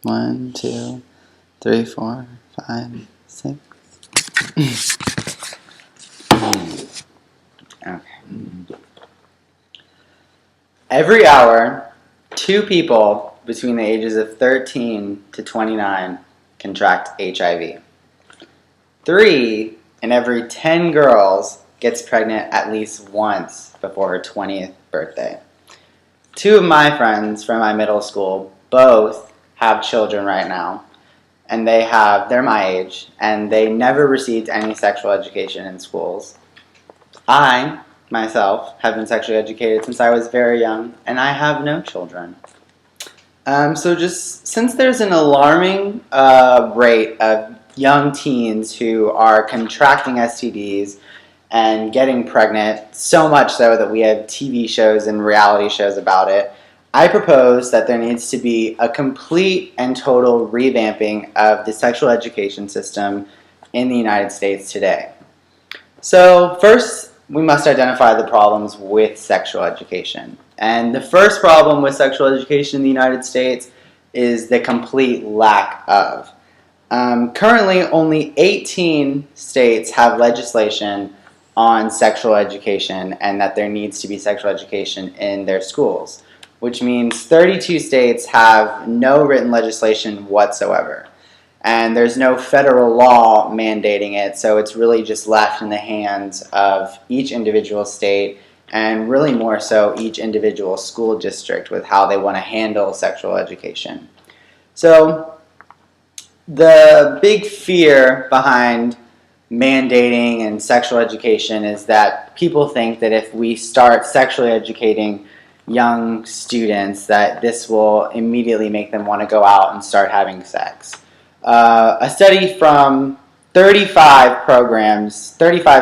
1, 2, 3, 4, 5, 6. Okay. Every hour, 2 people between the ages of 13 to 29 contract HIV. 3 in every 10 girls gets pregnant at least once before her 20th birthday. 2 of my friends from my middle school both have children right now, and they're my age, and they never received any sexual education in schools. I, myself, have been sexually educated since I was very young, and I have no children. So just since there's an alarming rate of young teens who are contracting STDs and getting pregnant, so much so that we have TV shows and reality shows about it, I propose that there needs to be a complete and total revamping of the sexual education system in the United States today. So first, we must identify the problems with sexual education. And the first problem with sexual education in the United States is the complete lack of. Currently, only 18 states have legislation on sexual education and that there needs to be sexual education in their schools, which means 32 states have no written legislation whatsoever. And there's no federal law mandating it, so it's really just left in the hands of each individual state and really more so each individual school district with how they want to handle sexual education. So the big fear behind mandating and sexual education is that people think that if we start sexually educating young students that this will immediately make them want to go out and start having sex. A study from 35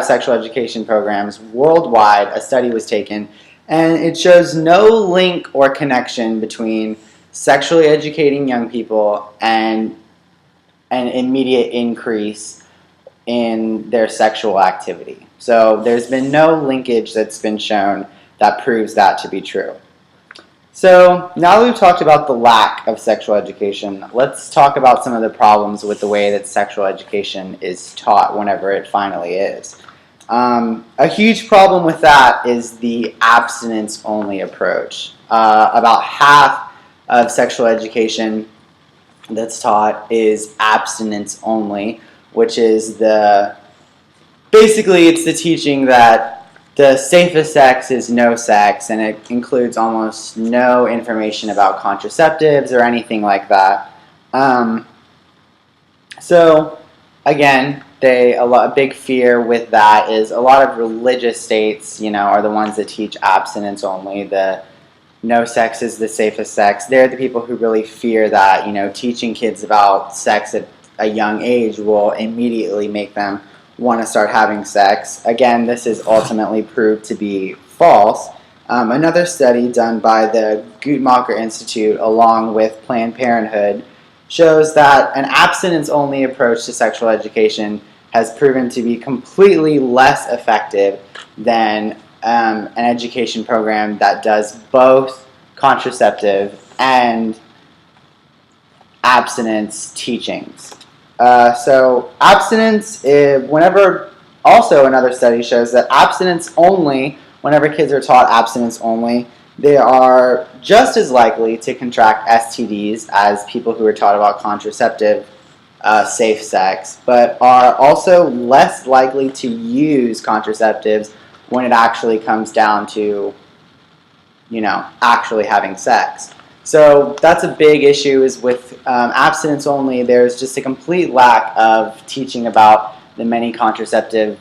sexual education programs worldwide, a study was taken, and it shows no link or connection between sexually educating young people and an immediate increase in their sexual activity. So there's been no linkage that's been shown that proves that to be true. So now that we've talked about the lack of sexual education, let's talk about some of the problems with the way that sexual education is taught whenever it finally is. A huge problem with that is the abstinence-only approach. About half of sexual education that's taught is abstinence-only, which is basically it's the teaching that the safest sex is no sex, and it includes almost no information about contraceptives or anything like that. So, again, a big fear with that is a lot of religious states, are the ones that teach abstinence only. The no sex is the safest sex. They're the people who really fear that, teaching kids about sex at a young age will immediately make them want to start having sex. Again, this is ultimately proved to be false. Another study done by the Guttmacher Institute along with Planned Parenthood shows that an abstinence-only approach to sexual education has proven to be completely less effective than an education program that does both contraceptive and abstinence teachings. So abstinence, also another study shows that abstinence only, whenever kids are taught abstinence only, they are just as likely to contract STDs as people who are taught about contraceptive safe sex, but are also less likely to use contraceptives when it actually comes down to, actually having sex. So that's a big issue is with abstinence only, there's just a complete lack of teaching about the many contraceptive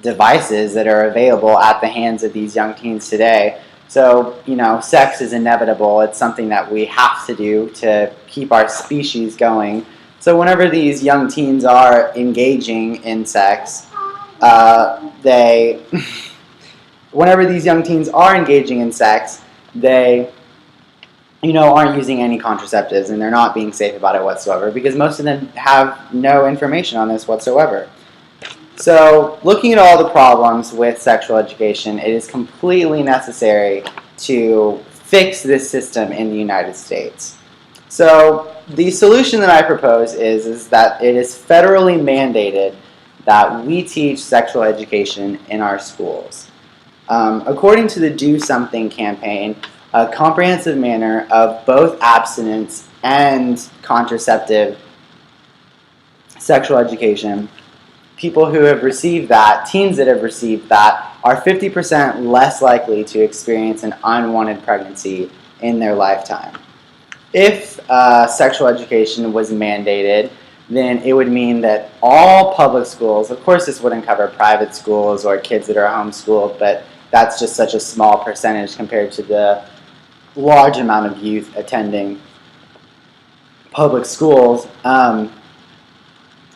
devices that are available at the hands of these young teens today. So, sex is inevitable. It's something that we have to do to keep our species going. So whenever these young teens are engaging in sex, they aren't using any contraceptives, and they're not being safe about it whatsoever because most of them have no information on this whatsoever. So, looking at all the problems with sexual education, it is completely necessary to fix this system in the United States. So the solution that I propose is that it is federally mandated that we teach sexual education in our schools. According to the Do Something campaign, a comprehensive manner of both abstinence and contraceptive sexual education, people who have received that, teens that have received that, are 50% less likely to experience an unwanted pregnancy in their lifetime. If sexual education was mandated, then it would mean that all public schools, of course this wouldn't cover private schools or kids that are homeschooled, but that's just such a small percentage compared to the large amount of youth attending public schools, that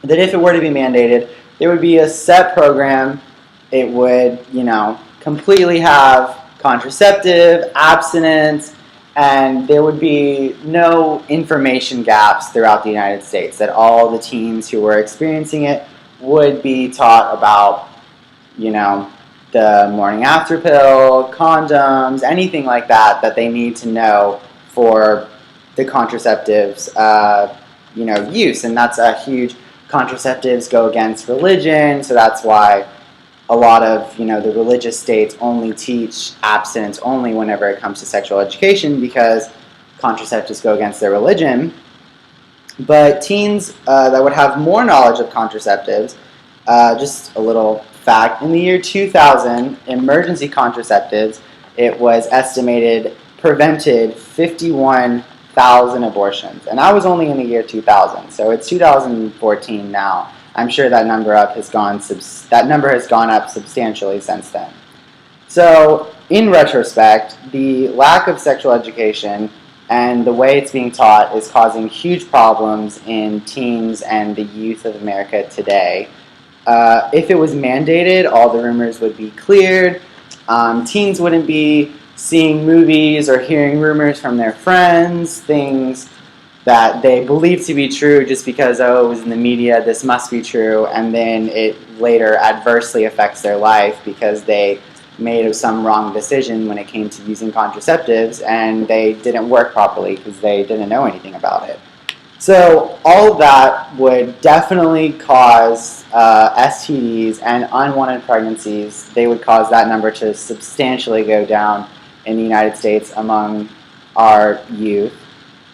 if it were to be mandated, there would be a set program. It would, completely have contraceptive, abstinence, and there would be no information gaps throughout the United States, that all the teens who were experiencing it would be taught about, the morning after pill, condoms, anything like that that they need to know for the contraceptives, use. And that's a huge, contraceptives go against religion, so that's why a lot of the religious states only teach abstinence only whenever it comes to sexual education, because contraceptives go against their religion. But teens that would have more knowledge of contraceptives, just a little fact, in the year 2000, emergency contraceptives, it was estimated, prevented 51,000 abortions. And I was only in the year 2000, so it's 2014 now. I'm sure that number has gone up substantially since then. So, in retrospect, the lack of sexual education and the way it's being taught is causing huge problems in teens and the youth of America today. If it was mandated, all the rumors would be cleared. Teens wouldn't be seeing movies or hearing rumors from their friends, things that they believe to be true just because, it was in the media, this must be true, and then it later adversely affects their life because they made some wrong decision when it came to using contraceptives, and they didn't work properly because they didn't know anything about it. So all of that would definitely cause STDs and unwanted pregnancies. They would cause that number to substantially go down in the United States among our youth.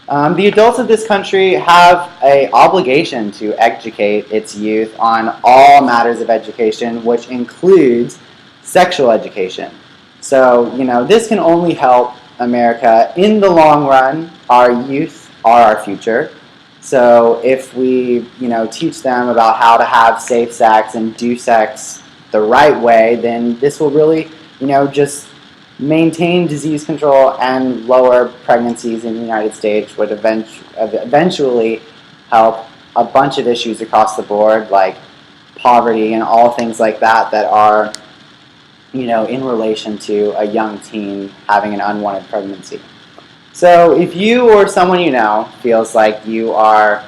The adults of this country have an obligation to educate its youth on all matters of education, which includes sexual education. So, this can only help America in the long run. Our youth are our future. So if we, teach them about how to have safe sex and do sex the right way, then this will really, just maintain disease control and lower pregnancies in the United States, would eventually help a bunch of issues across the board, like poverty and all things like that are, in relation to a young teen having an unwanted pregnancy. So if you or someone you know feels like you are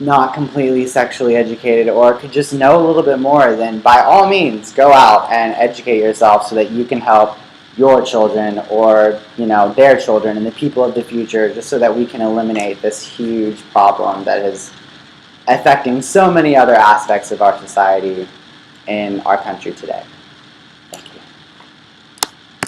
not completely sexually educated or could just know a little bit more, then by all means go out and educate yourself so that you can help your children or their children and the people of the future, just so that we can eliminate this huge problem that is affecting so many other aspects of our society in our country today.